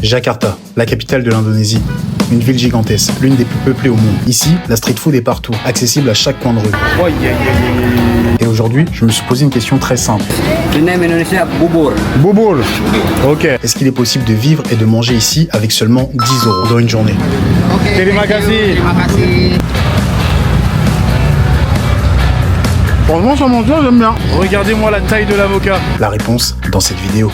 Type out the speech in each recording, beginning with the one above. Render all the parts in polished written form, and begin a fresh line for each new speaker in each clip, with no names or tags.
Jakarta, la capitale de l'Indonésie. Une ville gigantesque, l'une des plus peuplées au monde. Ici, la street food est partout, accessible à chaque coin de rue. Et aujourd'hui, je me suis posé une question très simple.
Indonesia, bubur.
Bubur. Ok. Est-ce qu'il est possible de vivre et de manger ici avec seulement 10 € dans une journée?
Terima kasih.
Franchement, ça mange bien, j'aime bien. Regardez-moi la taille de l'avocat. La réponse dans cette vidéo.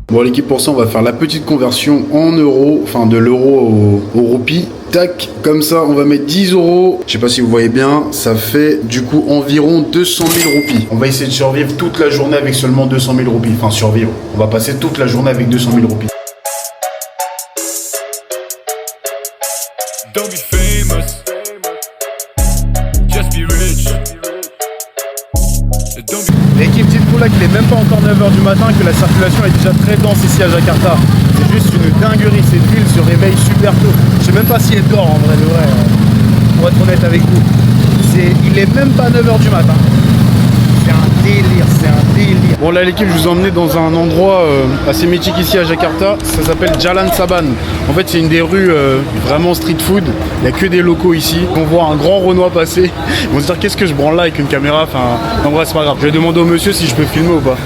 Bon l'équipe, pour ça on va faire la petite conversion en euros, enfin de l'euro au roupie. Tac, comme ça on va mettre 10 €. Je sais pas si vous voyez bien, ça fait du coup environ 200 000 roupies. On va essayer de survivre toute la journée avec seulement 200 000 roupies. Enfin survivre, on va passer toute la journée avec 200 000 roupies.
Don't be famous, just be rich. Don't be...
L'équipe, dites-vous là qu'il est même pas encore 9h du matin, que la circulation est déjà très dense ici à Jakarta. C'est juste une dinguerie, cette ville se réveille super tôt. Je sais même pas si elle dort en vrai de vrai, pour être honnête avec vous. Il est même pas 9h du matin. C'est un délire, c'est un délire. Bon là l'équipe, je vous ai emmené dans un endroit assez mythique ici à Jakarta. Ça s'appelle Jalan Saban. En fait c'est une des rues vraiment street food. Il n'y a que des locaux ici. On voit un grand Renoir passer. Ils vont se dire qu'est-ce que je branle là avec une caméra. Enfin en vrai c'est pas grave. Je vais demander au monsieur si je peux filmer ou pas.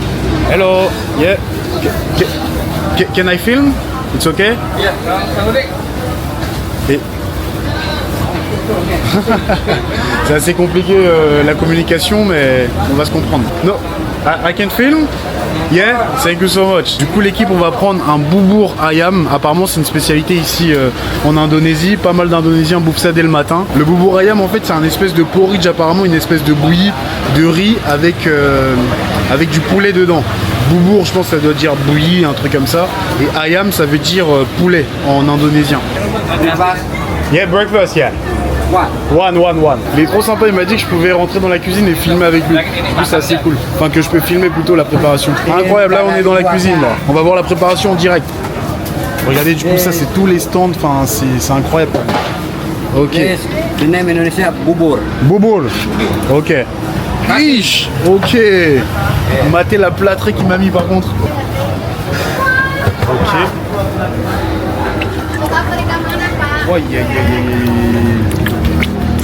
Hello, yeah. Can I film? It's okay?
Yeah,
Et... c'est assez compliqué la communication, mais on va se comprendre. No, I can film? Yeah, thank you so much. Du coup l'équipe, on va prendre un bubur ayam. Apparemment c'est une spécialité ici en Indonésie. Pas mal d'Indonésiens bouffent ça dès le matin. Le bubur ayam en fait c'est un espèce de porridge, apparemment une espèce de bouillie de riz avec du poulet dedans. Bubur, je pense que ça doit dire bouillie, un truc comme ça. Et ayam ça veut dire poulet en indonésien. Yeah, breakfast, yeah. One. Il est trop sympa, il m'a dit que je pouvais rentrer dans la cuisine et filmer avec lui. Du coup, c'est assez cool. Enfin, que je peux filmer plutôt la préparation. Incroyable, là on est dans la cuisine, là. On va voir la préparation en direct. Regardez, du coup, ça c'est tous les stands, enfin, c'est incroyable. Ok.
Yes, the name Indonesia, bubur.
Bubur. Ok. Riche. Ok. Matez la plâtrée qu'il m'a mis par contre. Ok. Oh,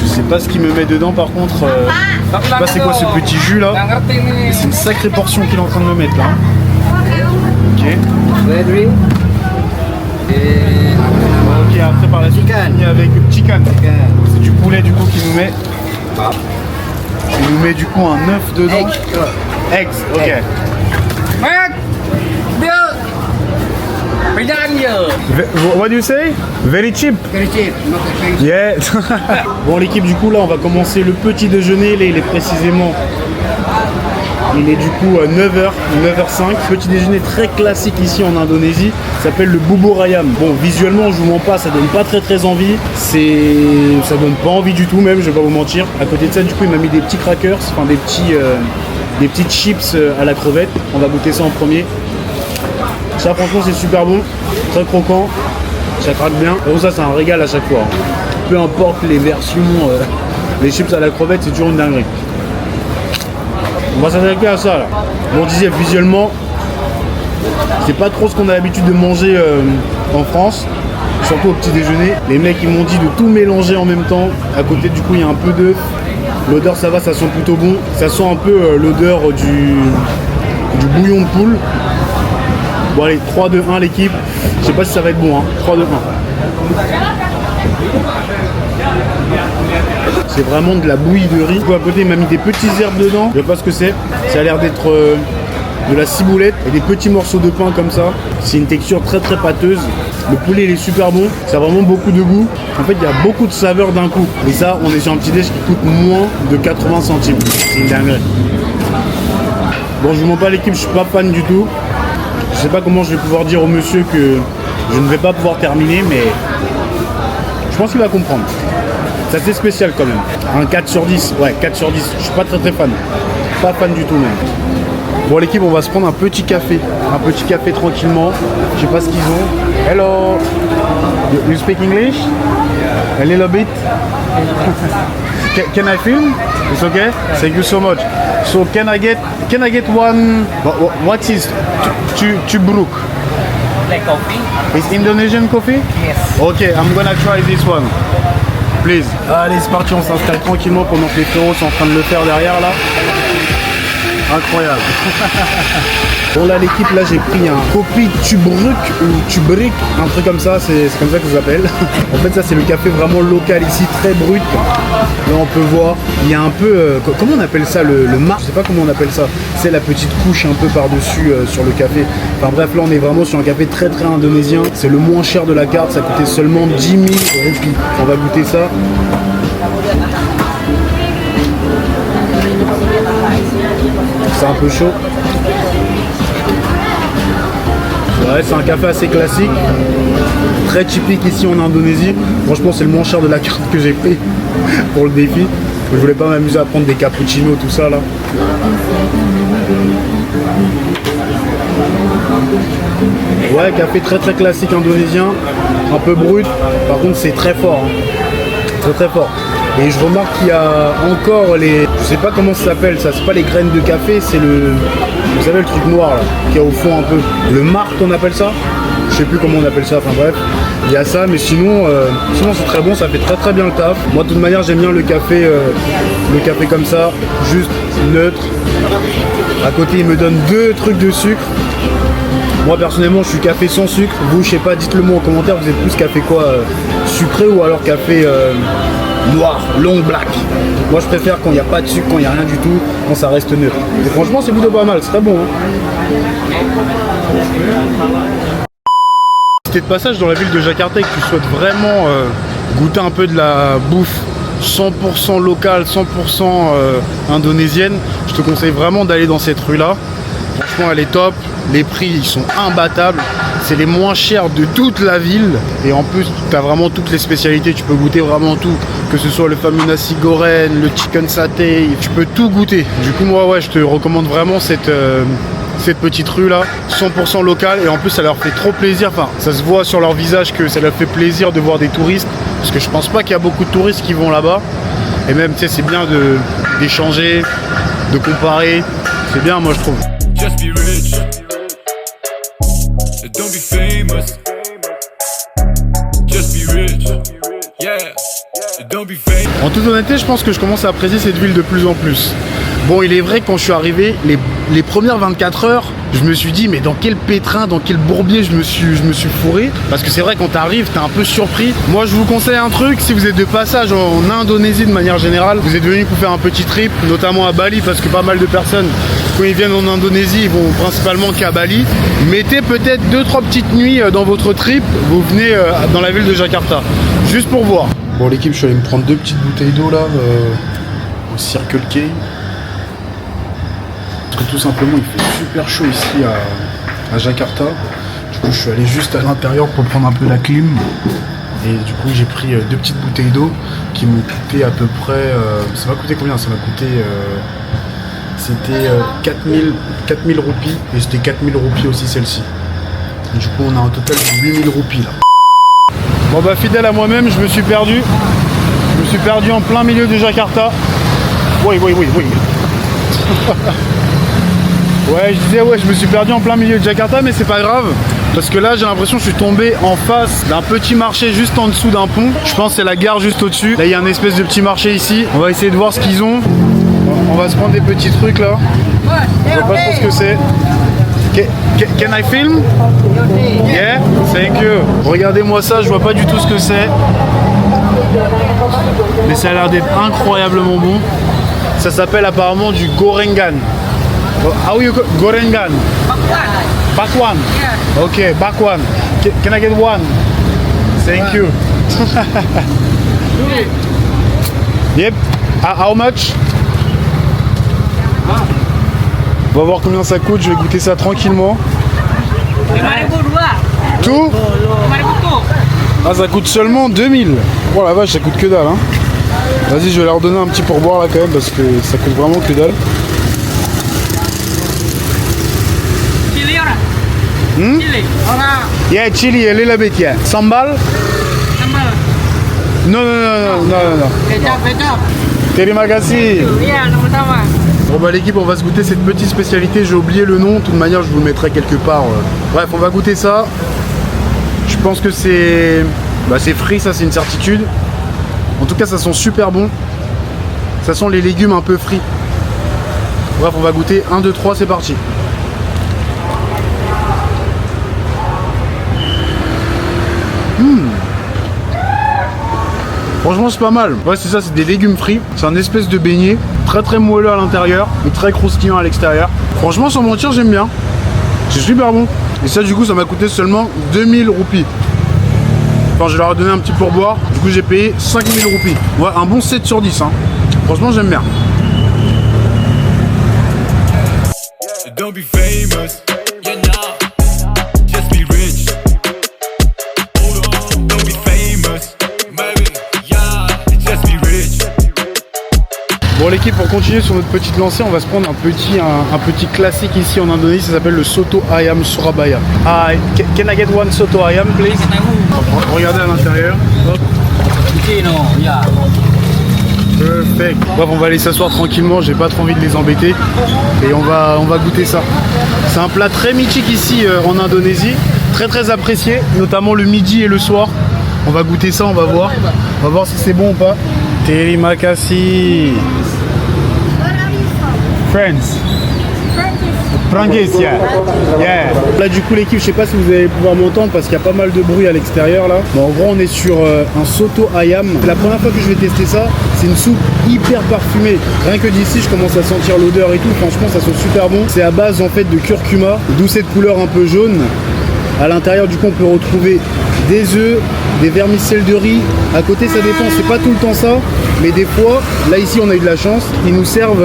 je sais pas ce qu'il me met dedans par contre. Je sais pas c'est quoi ce petit jus là. C'est une sacrée portion qu'il est en train de me mettre là. Ok.
Ready?
Ok, après par la suite on finit avec chicken. C'est du poulet du coup qu'il nous met. Il nous met du coup un œuf dedans. Eggs, ok. What do you say? Very cheap.
Very cheap, not expensive.
Yeah. Bon l'équipe, du coup là on va commencer le petit déjeuner. Là il est précisément, il est du coup 9h, 9h05. Petit déjeuner très classique ici en Indonésie. Ça s'appelle le bubur ayam. Bon visuellement je vous mens pas, ça donne pas très envie. Ça donne pas envie du tout même, je vais pas vous mentir. À côté de ça du coup il m'a mis des petits crackers, enfin des petites chips à la crevette. On va goûter ça en premier. Ça franchement c'est super bon, très croquant, ça craque bien. Et ça c'est un régal à chaque fois. Peu importe les versions, les chips à la crevette c'est toujours une dinguerie. On va s'attaquer à ça là. On disait visuellement, c'est pas trop ce qu'on a l'habitude de manger en France, surtout au petit déjeuner. Les mecs ils m'ont dit de tout mélanger en même temps. À côté du coup il y a un peu d'œuf. L'odeur ça va, ça sent plutôt bon. Ça sent un peu l'odeur du bouillon de poule. Bon allez, 3, 2, 1 l'équipe. Je sais pas si ça va être bon, hein. 3, 2, 1. C'est vraiment de la bouillie de riz. À côté il m'a mis des petites herbes dedans. Je sais pas ce que c'est. Ça a l'air d'être de la ciboulette et des petits morceaux de pain comme ça. C'est une texture très pâteuse. Le poulet il est super bon. Ça a vraiment beaucoup de goût. En fait il y a beaucoup de saveurs d'un coup. Et ça on est sur un petit déj qui coûte moins de 80 centimes. C'est une dinguerie. Bon je vous montre pas l'équipe, je suis pas fan du tout. Je sais pas comment je vais pouvoir dire au monsieur que je ne vais pas pouvoir terminer, mais je pense qu'il va comprendre. C'est assez spécial quand même. Un 4 sur 10, ouais 4 sur 10. Je suis pas très fan. Pas fan du tout même. Bon l'équipe, on va se prendre un petit café tranquillement. Je sais pas ce qu'ils ont. Hello. You speak English? A little bit. Can I film? It's okay? Thank you so much. So can I get one? What is tubruk?
black coffee.
It's Indonesian coffee?
Yes.
Ok, I'm gonna try this one. Please. Allez, c'est parti, on s'installe tranquillement pendant que les frérots sont en train de le faire derrière là. Incroyable. Bon là l'équipe, là j'ai pris un Kopi Tubruk ou Tubric, un truc comme ça, c'est comme ça que ça s'appelle. En fait ça c'est le café vraiment local ici, très brut. Là on peut voir, il y a un peu, comment on appelle ça, le marc, je sais pas comment on appelle ça. C'est la petite couche un peu par-dessus sur le café. Enfin bref, là on est vraiment sur un café très très indonésien. C'est le moins cher de la carte, ça coûtait seulement 10 000 roupies. On va goûter ça. C'est un peu chaud. Ouais, c'est un café assez classique, très typique ici en Indonésie. Franchement, c'est le moins cher de la carte que j'ai pris pour le défi. Je voulais pas m'amuser à prendre des cappuccinos, tout ça là. Ouais, café très très classique indonésien, un peu brut. Par contre, c'est très fort, hein. Très très fort. Et je remarque qu'il y a encore les... Je sais pas comment ça s'appelle ça, c'est pas les graines de café, c'est le... Vous savez le truc noir là, qui est au fond un peu. Le marc on appelle ça. Je sais plus comment on appelle ça, enfin bref. Il y a ça, mais sinon c'est très bon, ça fait très très bien le taf. Moi de toute manière j'aime bien le café comme ça, juste neutre. À côté il me donne 2 trucs de sucre. Moi personnellement je suis café sans sucre. Vous je sais pas, dites-le moi en commentaire, vous êtes plus café quoi, sucré ou alors café noir, long black. Moi je préfère quand il n'y a pas de sucre, quand il n'y a rien du tout, quand ça reste neutre. Et franchement c'est plutôt pas mal, c'est très bon hein. Si t'es de passage dans la ville de Jakarta et que tu souhaites vraiment goûter un peu de la bouffe 100% locale, 100% indonésienne, je te conseille vraiment d'aller dans cette rue là. Franchement elle est top, les prix ils sont imbattables. C'est les moins chers de toute la ville. Et en plus, tu as vraiment toutes les spécialités. Tu peux goûter vraiment tout. Que ce soit le fameux nasi goreng, le chicken saté. Tu peux tout goûter. Du coup, moi, ouais, je te recommande vraiment cette petite rue là. 100% locale. Et en plus, ça leur fait trop plaisir. Enfin, ça se voit sur leur visage que ça leur fait plaisir de voir des touristes. Parce que je pense pas qu'il y a beaucoup de touristes qui vont là-bas. Et même, tu sais, c'est bien d'échanger, de comparer. C'est bien, moi, je trouve.
Just be rich. Don't be famous. Just be rich. Yeah. Don't be famous.
En toute honnêteté, je pense que je commence à apprécier cette ville de plus en plus. Bon, il est vrai que quand je suis arrivé, les premières 24 heures, je me suis dit mais dans quel pétrin, dans quel bourbier je me suis fourré. Parce que c'est vrai quand t'arrives, t'es un peu surpris. Moi je vous conseille un truc, si vous êtes de passage en Indonésie de manière générale, vous êtes venu pour faire un petit trip, notamment à Bali, parce que pas mal de personnes quand ils viennent en Indonésie, ils vont principalement qu'à Bali. Mettez peut-être 2-3 petites nuits dans votre trip, vous venez dans la ville de Jakarta, juste pour voir. Bon l'équipe, je suis allé me prendre 2 petites bouteilles d'eau là, au Circle K. Parce que tout simplement il fait super chaud ici à Jakarta. Du coup je suis allé juste à l'intérieur pour prendre un peu la clim. Et du coup j'ai pris 2 petites bouteilles d'eau qui m'ont coûté à peu près... ça m'a coûté combien? Ça m'a coûté... c'était 4000 roupies et c'était 4000 roupies aussi celle-ci. Du coup on a un total de 8000 roupies là. Bon bah fidèle à moi-même, je me suis perdu. Je me suis perdu en plein milieu de Jakarta. Oui. Ouais, je disais ouais, je me suis perdu en plein milieu de Jakarta, mais c'est pas grave. Parce que là j'ai l'impression que je suis tombé en face d'un petit marché juste en dessous d'un pont. Je pense que c'est la gare juste au-dessus. Là il y a un espèce de petit marché ici. On va essayer de voir ce qu'ils ont. On va se prendre des petits trucs là. Je vois pas trop ce que c'est. Can I film? Yeah, thank you. Regardez-moi ça, je vois pas du tout ce que c'est. Mais ça a l'air d'être incroyablement bon. Ça s'appelle apparemment du gorengan. How you gorengan? Bakwan. Ok, bakwan. Can I get one? Thank you. Yep. How much? On va voir combien ça coûte, je vais goûter ça tranquillement. Tout? Ah ça coûte seulement 2000. Oh la vache, ça coûte que dalle hein. Vas-y, je vais leur donner un petit pourboire là quand même parce que ça coûte vraiment que dalle. Hmm?
Chili.
Yeah, chili, a little bit, yeah. Sambal?
Sambal.
No.
Kecap.
Terima kasih.
Iya, sama-sama.
Bon bah l'équipe, on va se goûter cette petite spécialité, j'ai oublié le nom, de toute manière je vous le mettrai quelque part. Bref, on va goûter ça. Je pense que c'est frit, ça c'est une certitude. En tout cas, ça sent super bon. Ça sent les légumes un peu frits. Bref, on va goûter 1, 2, 3, c'est parti. Franchement, c'est pas mal. Ouais, c'est ça, c'est des légumes frits. C'est un espèce de beignet, très très moelleux à l'intérieur, mais très croustillant à l'extérieur. Franchement, sans mentir, j'aime bien. C'est super bon. Et ça, du coup, ça m'a coûté seulement 2000 roupies. Enfin, je leur ai donné un petit pourboire. Du coup, j'ai payé 5000 roupies. Ouais, un bon 7 sur 10. Hein. Franchement, j'aime bien.
Don't be famous, you know. Just be rich. Don't be famous, maybe, yeah. Just be rich.
Bon l'équipe, pour continuer sur notre petite lancée, on va se prendre un petit classique ici en Indonésie, ça s'appelle le soto ayam Surabaya. Can I get one soto ayam please? Regardez à l'intérieur. Perfect. Bref, on va aller s'asseoir tranquillement, j'ai pas trop envie de les embêter et on va goûter ça. C'est un plat très mythique ici en Indonésie, très très apprécié, notamment le midi et le soir. On va goûter ça, on va voir si c'est bon ou pas. Terima kasih. Friends. Prangies, yeah. Là du coup l'équipe, je sais pas si vous allez pouvoir m'entendre parce qu'il y a pas mal de bruit à l'extérieur là. Bon, en gros on est sur un soto ayam. C'est la première fois que je vais tester ça. C'est une soupe hyper parfumée. Rien que d'ici je commence à sentir l'odeur et tout. Franchement ça sent super bon. C'est à base en fait de curcuma, d'où cette couleur un peu jaune. À l'intérieur du coup on peut retrouver des œufs, des vermicelles de riz. À côté ça dépend, c'est pas tout le temps ça, mais des fois, là ici on a eu de la chance, ils nous servent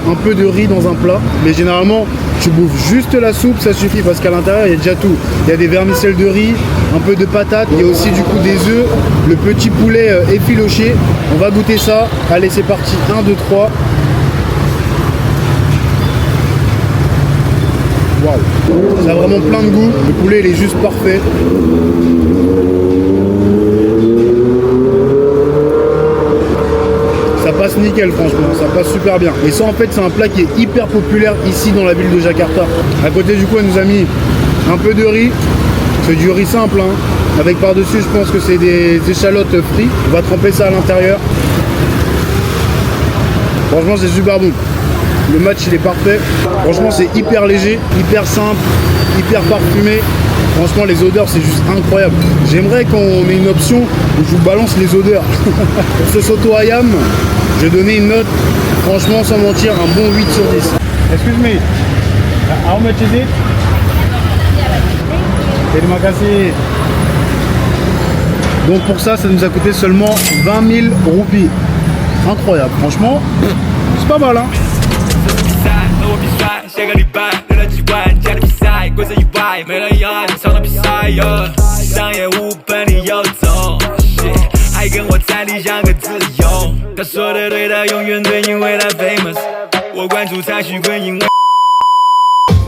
un peu de riz dans un plat, mais généralement tu bouffes juste la soupe, ça suffit parce qu'à l'intérieur il y a déjà tout. Il y a des vermicelles de riz, un peu de patates, il y a aussi du coup des œufs, le petit poulet effiloché. On va goûter ça, allez c'est parti, 1, 2, 3. Waouh, ça a vraiment plein de goût, le poulet il est juste parfait. Ça passe nickel franchement, ça passe super bien. Et ça en fait c'est un plat qui est hyper populaire ici dans la ville de Jakarta. À côté du coup elle nous a mis un peu de riz, c'est du riz simple hein. Avec par-dessus je pense que c'est des échalotes frites. On va tremper ça à l'intérieur. Franchement c'est super bon. Le match il est parfait. Franchement c'est hyper léger, hyper simple, hyper parfumé. Franchement les odeurs c'est juste incroyable. J'aimerais qu'on ait une option où je vous balance les odeurs. Pour ce soto ayam, je vais donner une note, franchement sans mentir, un bon 8 sur 10. Excuse me, how much is it? Terima kasih. Donc pour ça, ça nous a coûté seulement 20 000 roupies. Incroyable, franchement, c'est pas mal hein.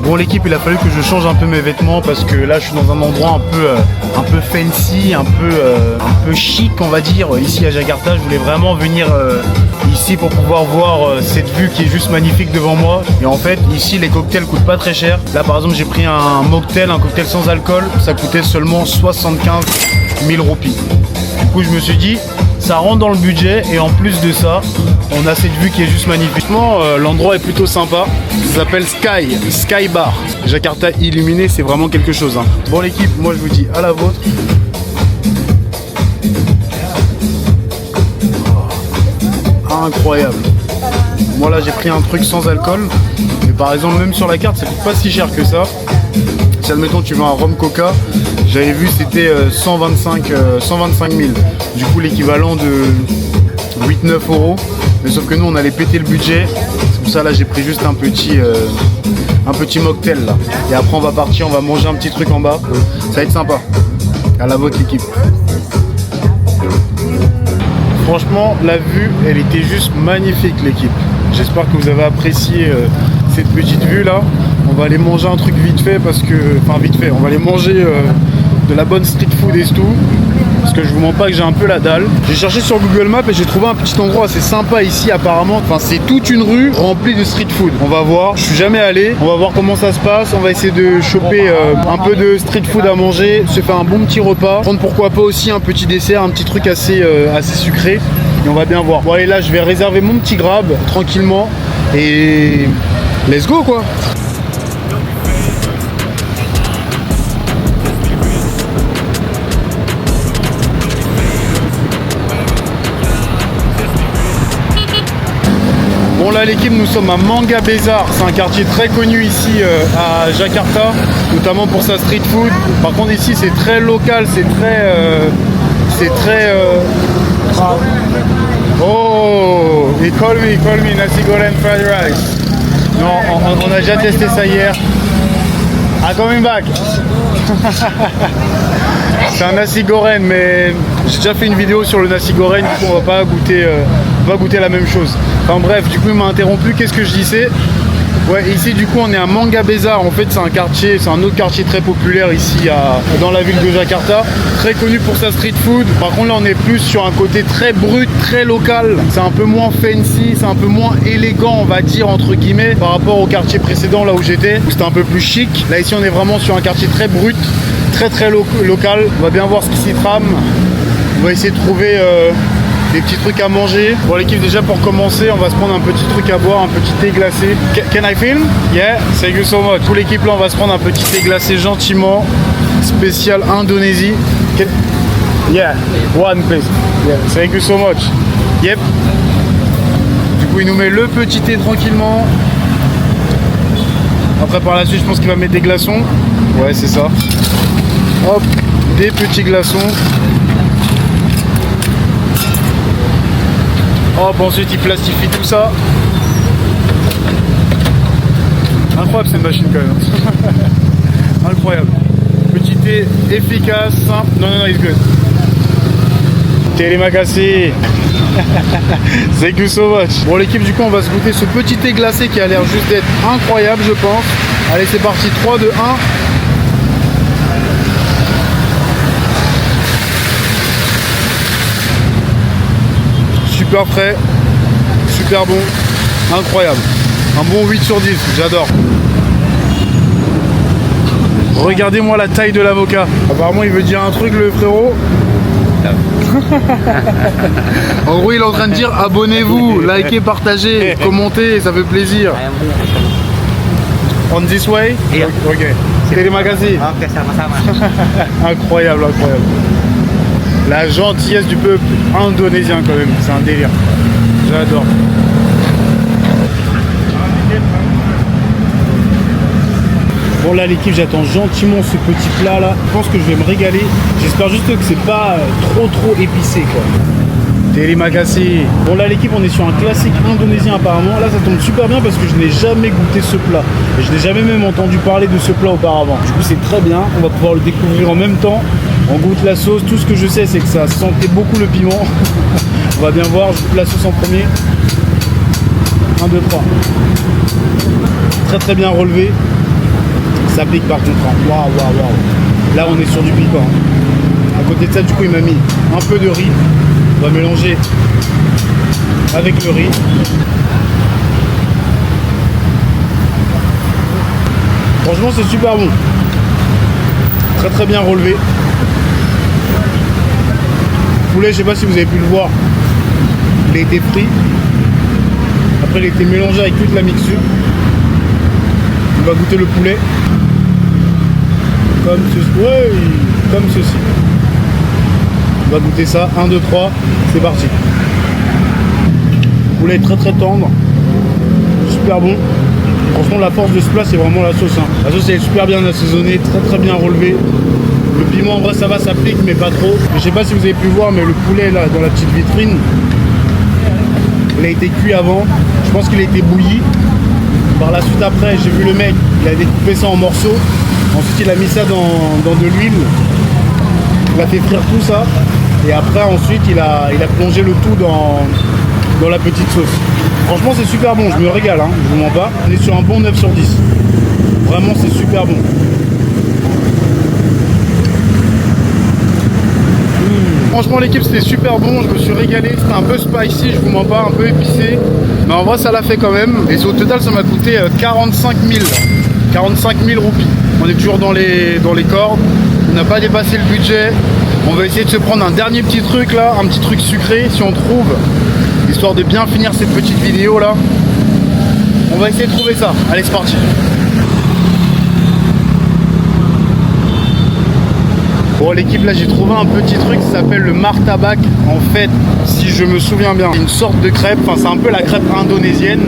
Bon l'équipe, il a fallu que je change un peu mes vêtements parce que là je suis dans un endroit un peu fancy, un peu chic on va dire, ici à Jakarta. Je voulais vraiment venir ici pour pouvoir voir cette vue qui est juste magnifique devant moi. Et en fait ici les cocktails coûtent pas très cher. Là par exemple j'ai pris un cocktail sans alcool, ça coûtait seulement 75 000 roupies. Du coup je me suis dit ça rentre dans le budget et en plus de ça on a cette vue qui est juste magnifique. L'endroit est plutôt sympa, ça s'appelle Sky Bar. Jakarta illuminé, c'est vraiment quelque chose hein. Bon l'équipe, moi je vous dis à la vôtre. Incroyable. Moi là j'ai pris un truc sans alcool, mais par exemple même sur la carte ça coûte pas si cher que ça. Si admettons tu veux un rhum coca, j'avais vu c'était 125 000. Du coup l'équivalent de 8-9 euros. Mais sauf que nous on allait péter le budget. C'est pour ça là j'ai pris juste un petit mocktail là. Et après on va partir, on va manger un petit truc en bas. Ça va être sympa. À la vôtre l'équipe. Franchement la vue elle était juste magnifique l'équipe. J'espère que vous avez apprécié cette petite vue là. On va aller manger un truc vite fait parce que... Enfin vite fait, on va aller manger de la bonne street food et tout. parce que je vous mens pas que j'ai un peu la dalle. J'ai cherché sur Google Maps et j'ai trouvé un petit endroit assez sympa ici apparemment. Enfin c'est toute une rue remplie de street food. On va voir, je suis jamais allé, on va voir comment ça se passe. On va essayer de choper un peu de street food à manger, se faire un bon petit repas, prendre pourquoi pas aussi un petit dessert, un petit truc assez sucré. Et on va bien voir. Bon allez, là je vais réserver mon petit grab tranquillement et let's go quoi. Bon là l'équipe, nous sommes à Manga Bezar, c'est un quartier très connu ici à Jakarta, notamment pour sa street food. Par contre ici c'est très local, c'est très oh, he call me nasi goreng fried rice. Non, on a déjà testé ça hier. I'm coming back. C'est un nasi goreng, mais j'ai déjà fait une vidéo sur le nasi goreng, du coup on va pas goûter la même chose. Enfin bref, du coup il m'a interrompu, qu'est-ce que je disais? Ouais, ici du coup on est à Manga Bezar, en fait c'est un quartier, c'est un autre quartier très populaire ici dans la ville de Jakarta, très connu pour sa street food. Par contre là on est plus sur un côté très brut, très local, c'est un peu moins fancy, c'est un peu moins élégant on va dire entre guillemets par rapport au quartier précédent là où j'étais, où c'était un peu plus chic. Là ici on est vraiment sur un quartier très brut, très local. On va bien voir ce qui s'y trame, on va essayer de trouver des petits trucs à manger. Bon l'équipe, déjà pour commencer on va se prendre un petit truc à boire, un petit thé glacé. Can I film? Yeah, thank you so much. Pour l'équipe là on va se prendre un petit thé glacé gentiment, spécial Indonésie. Yeah, one please. Yeah, thank you so much. Yep. Du coup il nous met le petit thé tranquillement. Après par la suite je pense qu'il va mettre des glaçons. Ouais c'est ça. Hop, des petits glaçons. Hop, ensuite il plastifie tout ça. Incroyable cette machine quand même. Incroyable. Petit thé efficace, simple. Non, it's good. Terima kasih. Thank you so much. Bon l'équipe, du coup on va se goûter ce petit thé glacé qui a l'air juste d'être incroyable je pense. Allez c'est parti, 3, 2, 1. Super frais, super bon, incroyable. Un bon 8 sur 10, j'adore. Regardez-moi la taille de l'avocat. Apparemment il veut dire un truc le frérot. En gros il est en train de dire abonnez-vous, likez, partagez, commentez, ça fait plaisir. On this way?
Yeah.
Ok. Terima kasih.
Oke, sama-sama.
Incroyable, incroyable. La gentillesse du peuple indonésien quand même, c'est un délire. J'adore. Bon là l'équipe, j'attends gentiment ce petit plat là. Je pense que je vais me régaler. J'espère juste que c'est pas trop épicé quoi. Terima kasih. Bon là l'équipe, on est sur un classique indonésien apparemment. Là ça tombe super bien parce que je n'ai jamais goûté ce plat. Et je n'ai jamais même entendu parler de ce plat auparavant. Du coup c'est très bien, on va pouvoir le découvrir en même temps. On goûte la sauce, tout ce que je sais c'est que ça sentait beaucoup le piment. On va bien voir, je goûte la sauce en premier. 1, 2, 3. Très bien relevé. Ça pique par contre. Waouh. Là on est sur du piquant. À côté de ça du coup il m'a mis un peu de riz. On va mélanger avec le riz. Franchement c'est super bon. Très bien relevé. Poulet, je sais pas si vous avez pu le voir, il a été frit. Après il a été mélangé avec toute la mixture. On va goûter le poulet. Comme ceci. Ouais, comme ceci. On va goûter ça. 1, 2, 3. C'est parti. Le poulet est très tendre. Super bon. Franchement la force de ce plat c'est vraiment la sauce. La sauce elle est super bien assaisonnée, très bien relevée. Le piment en vrai ça va, ça pique mais pas trop. Je sais pas si vous avez pu voir mais le poulet là dans la petite vitrine, il a été cuit avant. Je pense qu'il a été bouilli. Par la suite après j'ai vu le mec, il a découpé ça en morceaux. Ensuite il a mis ça dans de l'huile. Il a fait frire tout ça. Et après ensuite il a plongé le tout dans la petite sauce. Franchement c'est super bon, je me régale, hein, je vous mens pas. On est sur un bon 9 sur 10. Vraiment c'est super bon. Franchement l'équipe c'était super bon, je me suis régalé, c'était un peu spicy, je vous mens pas, un peu épicé. Mais en vrai ça l'a fait quand même. Et au total ça m'a coûté 45 000 roupies. On est toujours dans les cordes, on n'a pas dépassé le budget. On va essayer de se prendre un dernier petit truc là, un petit truc sucré si on trouve. Histoire de bien finir cette petite vidéo là. On va essayer de trouver ça. Allez c'est parti. Bon l'équipe là j'ai trouvé un petit truc qui s'appelle le martabak. En fait si je me souviens bien, une sorte de crêpe, enfin c'est un peu la crêpe indonésienne.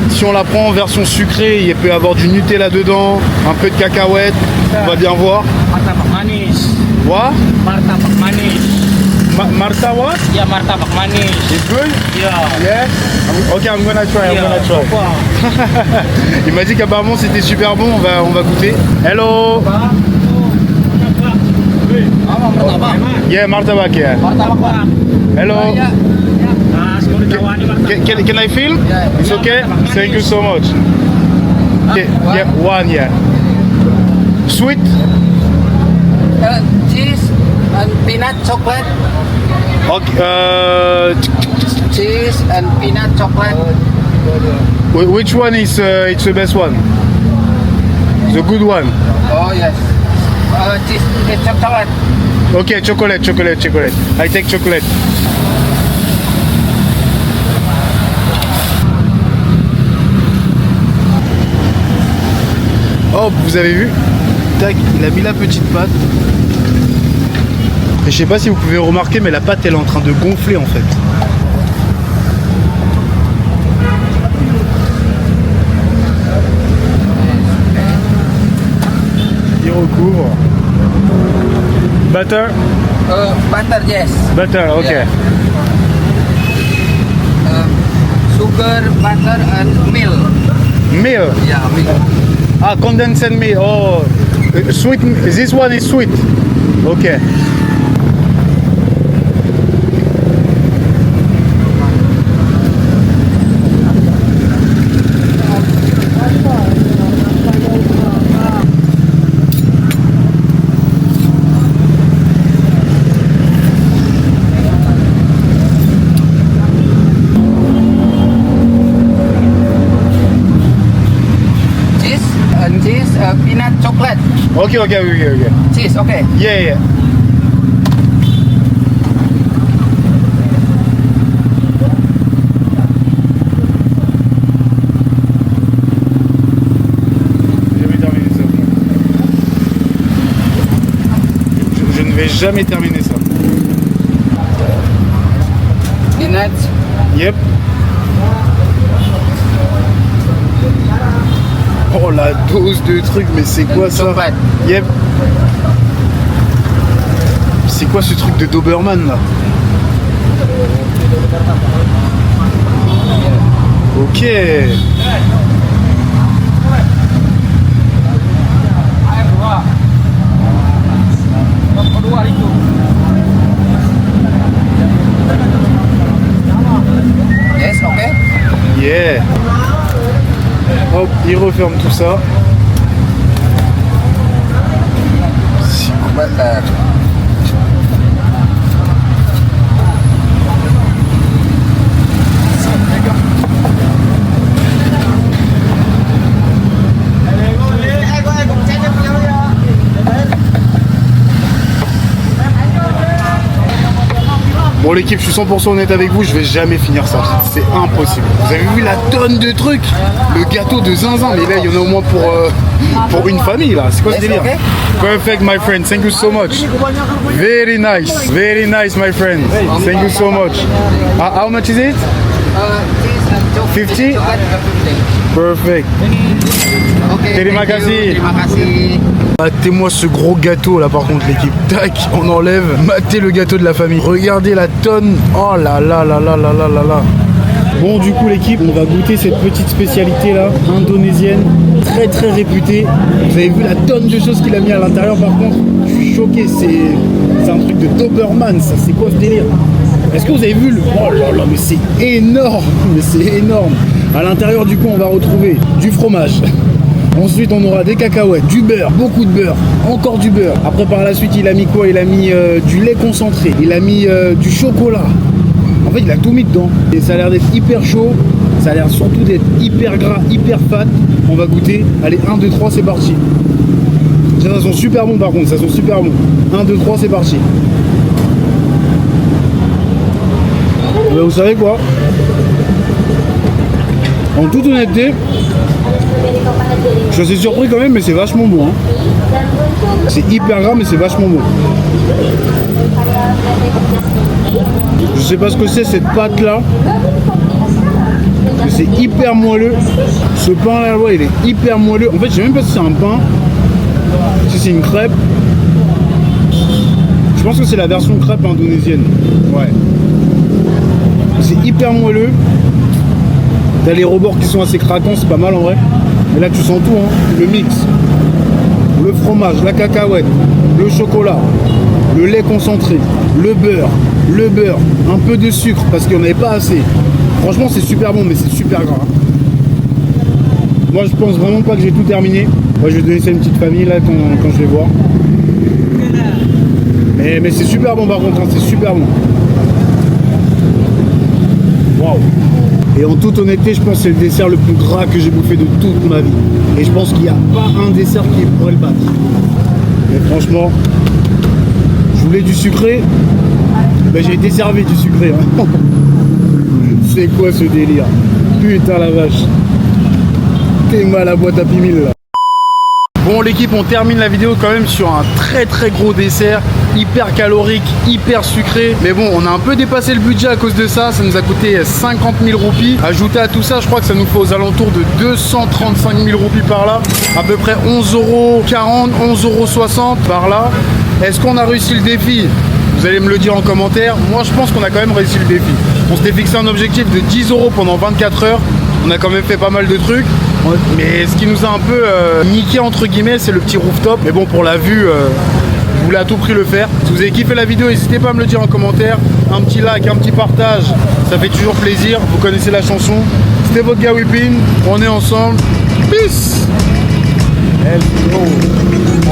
Si on la prend en version sucrée, il peut y avoir du Nutella dedans, un peu de cacahuètes, on va bien voir.
Martabak manis.
What?
Martabak manis.
Marta what?
Ya martabak manis.
It's good?
Yeah.
Yeah? Ok, I'm gonna try, I'm gonna try. Il m'a dit qu'apparemment c'était super bon, on va goûter. Hello! Yeah, martabak, yeah.
Martabak.
Hello!
Nah, semua ditawani martabak.
Can I film? It's okay? Thank you so much. Okay, yeah, one, yeah. Sweet?
Cheese and peanut chocolate.
Okay,
Cheese and peanut chocolate.
which one is it's the best one? The good one?
Oh yes. Cheese chocolate.
Okay, chocolate. I take chocolate. Hop, vous avez vu? Tac, il a mis la petite pâte. Et je sais pas si vous pouvez remarquer, mais la pâte elle est en train de gonfler en fait. Il recouvre. Butter?
Butter yes.
Butter, ok.
Yeah. Sugar, butter and milk.
Milk.
Yeah, milk.
Ah, condensed milk. Oh, sweet. This one is sweet. Okay.
Cheese, peanut chocolate.
Okay.
Cheese, okay.
Yeah. Je ne vais jamais terminer ça.
Peanuts.
Yep. Oh la dose de trucs, mais c'est quoi ça?
Chocolate.
Yep. C'est quoi ce truc de Doberman là? Ok.
Yes, okay.
Yeah. Hop, il referme tout ça.
Butter.
Bon l'équipe, je suis 100% honnête avec vous, je vais jamais finir ça. C'est impossible. Vous avez vu la tonne de trucs? Le gâteau de zinzin, mais là il y en a au moins pour une famille là. C'est quoi ce délire? Perfect my friend, thank you so much. Very nice my friend. Thank you so much. How much is it?
Cheese and chocolate.
50? Perfect.
Okay.
Terima
thank you.
kasih.
Terima kasih.
Matez-moi ce gros gâteau là par contre l'équipe. Tac, on enlève. Matez le gâteau de la famille. Regardez la tonne. Oh là là là là là là là là. Bon du coup l'équipe, on va goûter cette petite spécialité là, indonésienne, très réputée. Vous avez vu la tonne de choses qu'il a mis à l'intérieur par contre. Je suis choqué, c'est un truc de Doberman ça. C'est quoi ce délire? Est-ce que vous avez vu le... Oh là là mais c'est énorme. À l'intérieur du coup on va retrouver du fromage. Ensuite, on aura des cacahuètes, du beurre, beaucoup de beurre, encore du beurre. Après, par la suite, il a mis quoi? Il a mis du lait concentré, il a mis du chocolat. En fait, il a tout mis dedans. Et ça a l'air d'être hyper chaud. Ça a l'air surtout d'être hyper gras, hyper fat. On va goûter. Allez, 1, 2, 3, c'est parti. Ça sent super bon par contre, ça sent super bon. 1, 2, 3, c'est parti. Et ben, vous savez quoi? En toute honnêteté, je suis assez surpris quand même, mais c'est vachement bon. Hein. C'est hyper gras, mais c'est vachement bon. Je sais pas ce que c'est cette pâte là. C'est hyper moelleux. Ce pain là, ouais, il est hyper moelleux. En fait, je sais même pas si c'est un pain, si c'est une crêpe. Je pense que c'est la version crêpe indonésienne. Ouais. C'est hyper moelleux. T'as les rebords qui sont assez craquants, c'est pas mal en vrai. Mais là tu sens tout, hein. Le mix. Le fromage, la cacahuète, le chocolat, le lait concentré, le beurre, un peu de sucre parce qu'il n'y en avait pas assez. Franchement c'est super bon mais c'est super gras. Moi je pense vraiment pas que j'ai tout terminé. Moi je vais donner ça à une petite famille là quand je vais voir. Mais c'est super bon par contre, hein. C'est super bon. Waouh. Et en toute honnêteté, je pense que c'est le dessert le plus gras que j'ai bouffé de toute ma vie. Et je pense qu'il n'y a pas un dessert qui pourrait le battre. Mais franchement, je voulais du sucré, ben j'ai été servi du sucré. Hein. C'est quoi ce délire? Putain la vache. T'es mal à boîte à pimille là. Bon l'équipe, on termine la vidéo quand même sur un très gros dessert, hyper calorique, hyper sucré. Mais bon, on a un peu dépassé le budget à cause de ça, ça nous a coûté 50 000 roupies. Ajouté à tout ça, je crois que ça nous fait aux alentours de 235 000 roupies par là. À peu près 11,40 €, 11,60 € par là. Est-ce qu'on a réussi le défi? Vous allez me le dire en commentaire. Moi je pense qu'on a quand même réussi le défi. On s'était fixé un objectif de 10 € pendant 24 heures. On a quand même fait pas mal de trucs. Mais ce qui nous a un peu niqué entre guillemets, c'est le petit rooftop. Mais bon, pour la vue, je voulais à tout prix le faire. Si vous avez kiffé la vidéo, n'hésitez pas à me le dire en commentaire. Un petit like, un petit partage, ça fait toujours plaisir. Vous connaissez la chanson. C'était votre gars Whippin. On est ensemble. Peace. Let's go.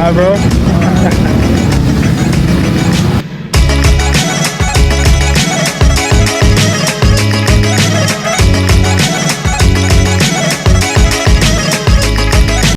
Ah bro.